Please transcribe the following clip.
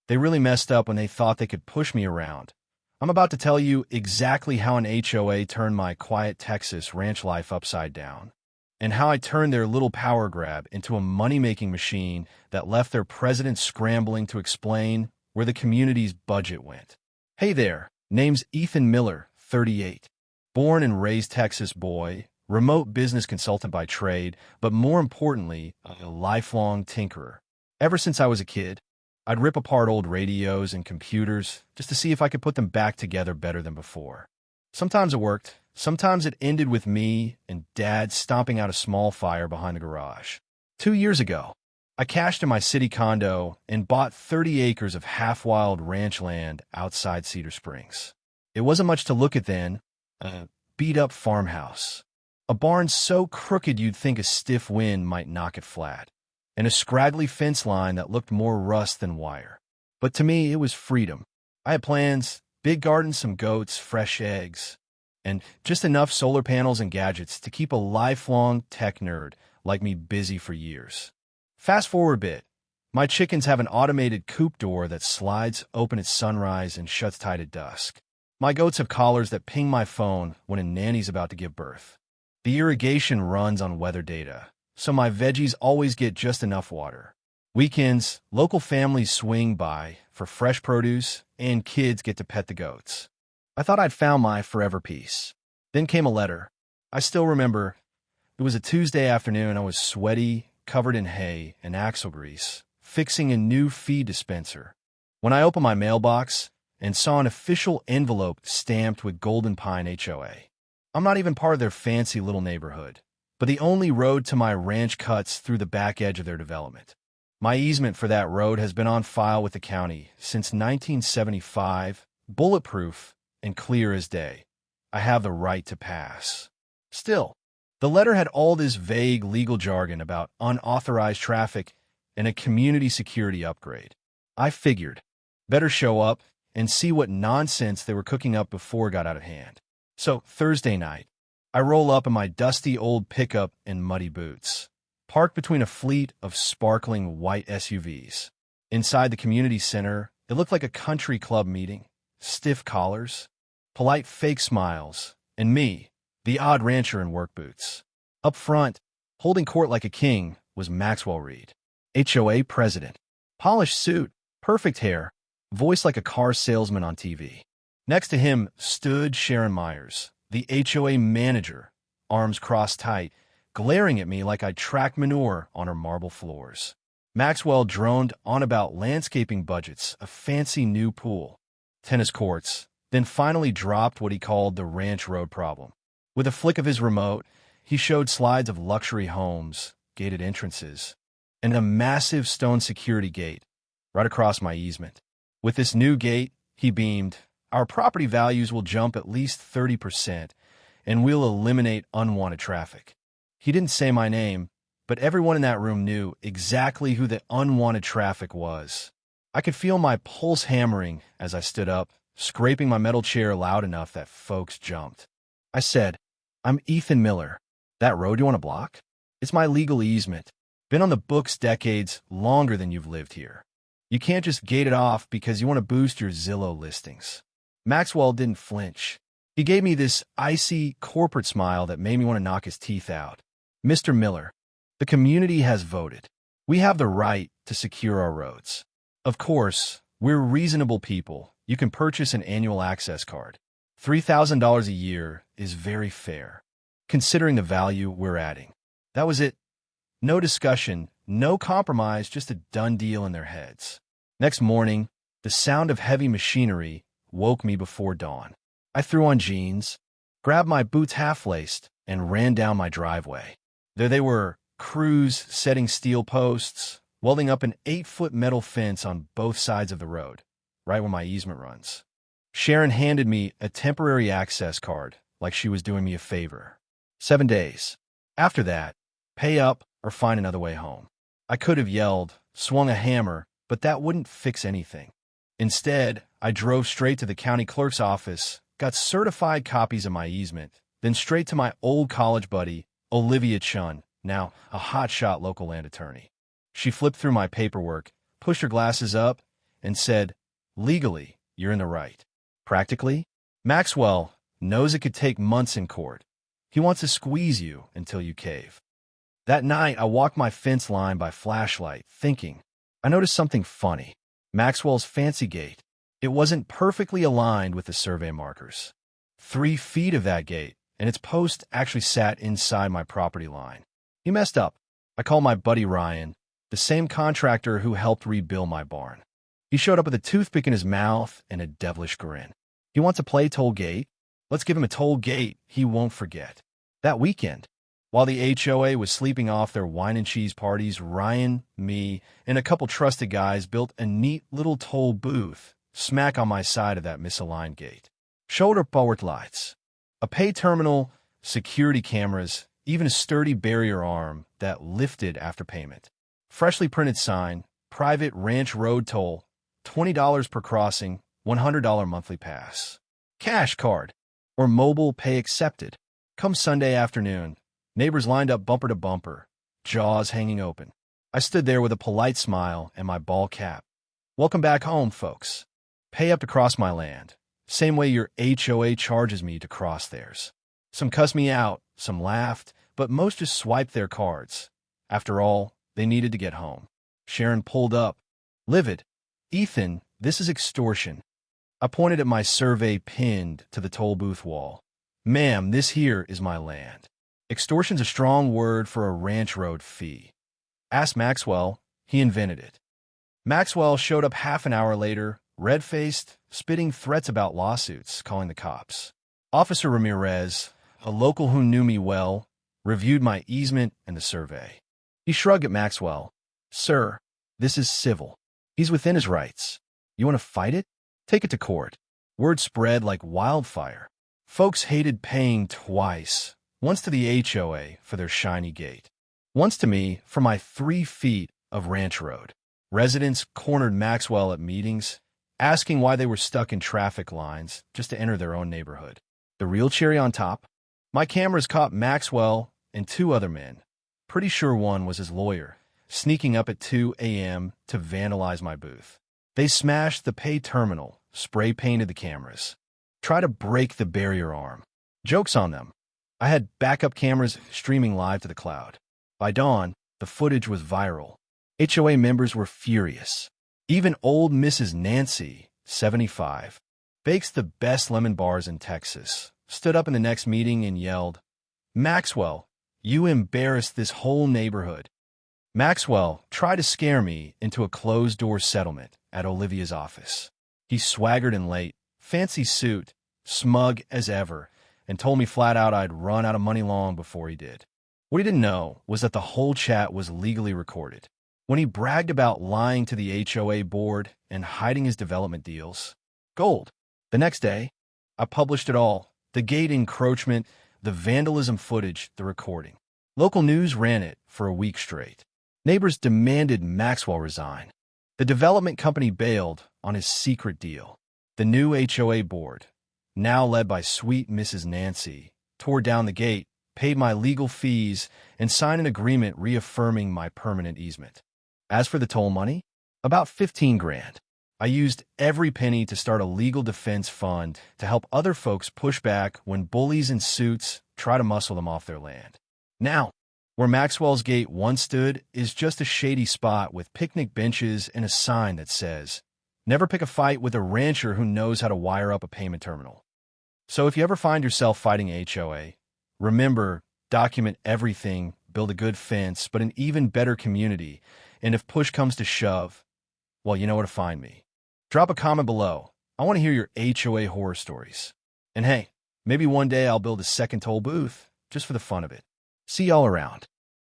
They really messed up when they thought they could push me around. I'm about to tell you exactly how an HOA turned my quiet Texas ranch life upside down, and how I turned their little power grab into a money-making machine that left their president scrambling to explain where the community's budget went. Hey there, name's Ethan Miller, 38. Born and raised Texas boy, remote business consultant by trade, but more importantly, a lifelong tinkerer. Ever since I was a kid, I'd rip apart old radios and computers just to see if I could put them back together better than before. Sometimes it worked. Sometimes it ended with me and Dad stomping out a small fire behind the garage. 2 years ago, I cashed in my city condo and bought 30 acres of half-wild ranch land outside Cedar Springs. It wasn't much to look at then, a beat-up farmhouse. A barn so crooked you'd think a stiff wind might knock it flat, and a scraggly fence line that looked more rust than wire. But to me, it was freedom. I had plans, big garden, some goats, fresh eggs, and just enough solar panels and gadgets to keep a lifelong tech nerd like me busy for years. Fast forward a bit. My chickens have an automated coop door that slides open at sunrise and shuts tight at dusk. My goats have collars that ping my phone when a nanny's about to give birth. The irrigation runs on weather data, so my veggies always get just enough water. Weekends, local families swing by for fresh produce, and kids get to pet the goats. I thought I'd found my forever peace. Then came a letter. I still remember. It was a Tuesday afternoon. I was sweaty, covered in hay and axle grease, fixing a new feed dispenser, when I opened my mailbox and saw an official envelope stamped with Golden Pine HOA. I'm not even part of their fancy little neighborhood, but the only road to my ranch cuts through the back edge of their development. My easement for that road has been on file with the county since 1975, bulletproof and clear as day. I have the right to pass. Still, the letter had all this vague legal jargon about unauthorized traffic and a community security upgrade. I figured, better show up and see what nonsense they were cooking up before it got out of hand. So, Thursday night, I roll up in my dusty old pickup and muddy boots, parked between a fleet of sparkling white SUVs. Inside the community center, it looked like a country club meeting. Stiff collars, polite fake smiles, and me, the odd rancher in work boots. Up front, holding court like a king, was Maxwell Reed, HOA president. Polished suit, perfect hair, voice like a car salesman on TV. Next to him stood Sharon Myers, the HOA manager, arms crossed tight, glaring at me like I'd tracked manure on her marble floors. Maxwell droned on about landscaping budgets, a fancy new pool, tennis courts, then finally dropped what he called the ranch road problem. With a flick of his remote, he showed slides of luxury homes, gated entrances, and a massive stone security gate right across my easement. With this new gate, he beamed, our property values will jump at least 30%, and we'll eliminate unwanted traffic. He didn't say my name, but everyone in that room knew exactly who the unwanted traffic was. I could feel my pulse hammering as I stood up, scraping my metal chair loud enough that folks jumped. I said, I'm Ethan Miller. That road you want to block? It's my legal easement. Been on the books decades longer than you've lived here. You can't just gate it off because you want to boost your Zillow listings. Maxwell didn't flinch. He gave me this icy corporate smile that made me want to knock his teeth out. Mr. Miller, the community has voted. We have the right to secure our roads. Of course, we're reasonable people. You can purchase an annual access card. $3,000 a year is very fair, considering the value we're adding. That was it. No discussion, no compromise, just a done deal in their heads. Next morning, the sound of heavy machinery woke me before dawn. I threw on jeans, grabbed my boots half-laced, and ran down my driveway. There they were, crews setting steel posts, welding up an 8-foot metal fence on both sides of the road, right where my easement runs. Sharon handed me a temporary access card, like she was doing me a favor. 7 days. After that, pay up or find another way home. I could have yelled, swung a hammer, but that wouldn't fix anything. Instead, I drove straight to the county clerk's office, got certified copies of my easement, then straight to my old college buddy, Olivia Chun, now a hotshot local land attorney. She flipped through my paperwork, pushed her glasses up, and said, "Legally, you're in the right. Practically, Maxwell knows it could take months in court. He wants to squeeze you until you cave." That night, I walked my fence line by flashlight, thinking. I noticed something funny. Maxwell's fancy gate. It wasn't perfectly aligned with the survey markers. 3 feet of that gate, and its post actually sat inside my property line. He messed up. I called my buddy Ryan, the same contractor who helped rebuild my barn. He showed up with a toothpick in his mouth and a devilish grin. He wants to play toll gate? Let's give him a toll gate he won't forget. That weekend, while the HOA was sleeping off their wine and cheese parties, Ryan, me, and a couple trusted guys built a neat little toll booth smack on my side of that misaligned gate. Shoulder-powered lights, a pay terminal, security cameras, even a sturdy barrier arm that lifted after payment. Freshly printed sign, private ranch road toll, $20 per crossing, $100 monthly pass. Cash card or mobile pay accepted. Come Sunday afternoon, neighbors lined up bumper to bumper, jaws hanging open. I stood there with a polite smile and my ball cap. "Welcome back home, folks. Pay up to cross my land. Same way your HOA charges me to cross theirs." Some cussed me out, some laughed, but most just swiped their cards. After all, they needed to get home. Sharon pulled up, livid. "Ethan, this is extortion." I pointed at my survey pinned to the toll booth wall. "Ma'am, this here is my land." Extortion's a strong word for a ranch road fee. Ask Maxwell, he invented it. Maxwell showed up half an hour later, red-faced, spitting threats about lawsuits, calling the cops. Officer Ramirez, a local who knew me well, reviewed my easement and the survey. He shrugged at Maxwell. "Sir, this is civil. He's within his rights. You want to fight it? Take it to court." Word spread like wildfire. Folks hated paying twice, once to the HOA for their shiny gate, once to me for my 3 feet of ranch road. Residents cornered Maxwell at meetings, asking why they were stuck in traffic lines just to enter their own neighborhood. The real cherry on top? My cameras caught Maxwell and 2 other men, pretty sure one was his lawyer, sneaking up at 2 a.m. to vandalize my booth. They smashed the pay terminal, spray-painted the cameras, tried to break the barrier arm. Joke's on them. I had backup cameras streaming live to the cloud. By dawn, the footage was viral. HOA members were furious. Even old Mrs. Nancy, 75, bakes the best lemon bars in Texas, stood up in the next meeting and yelled, "Maxwell, you embarrassed this whole neighborhood." Maxwell tried to scare me into a closed-door settlement at Olivia's office. He swaggered in late, fancy suit, smug as ever, and told me flat out I'd run out of money long before he did. What he didn't know was that the whole chat was legally recorded. When he bragged about lying to the HOA board and hiding his development deals, gold. The next day, I published it all, the gate encroachment, the vandalism footage, the recording. Local news ran it for a week straight. Neighbors demanded Maxwell resign. The development company bailed on his secret deal. The new HOA board, now led by sweet Mrs. Nancy, tore down the gate, paid my legal fees, and signed an agreement reaffirming my permanent easement. As for the toll money, about 15 grand. I used every penny to start a legal defense fund to help other folks push back when bullies in suits try to muscle them off their land. Now, where Maxwell's gate once stood is just a shady spot with picnic benches and a sign that says, "Never pick a fight with a rancher who knows how to wire up a payment terminal." So if you ever find yourself fighting HOA, remember, document everything, build a good fence, but an even better community. And if push comes to shove, well, you know where to find me. Drop a comment below. I want to hear your HOA horror stories. And hey, maybe one day I'll build a second toll booth just for the fun of it. See y'all around.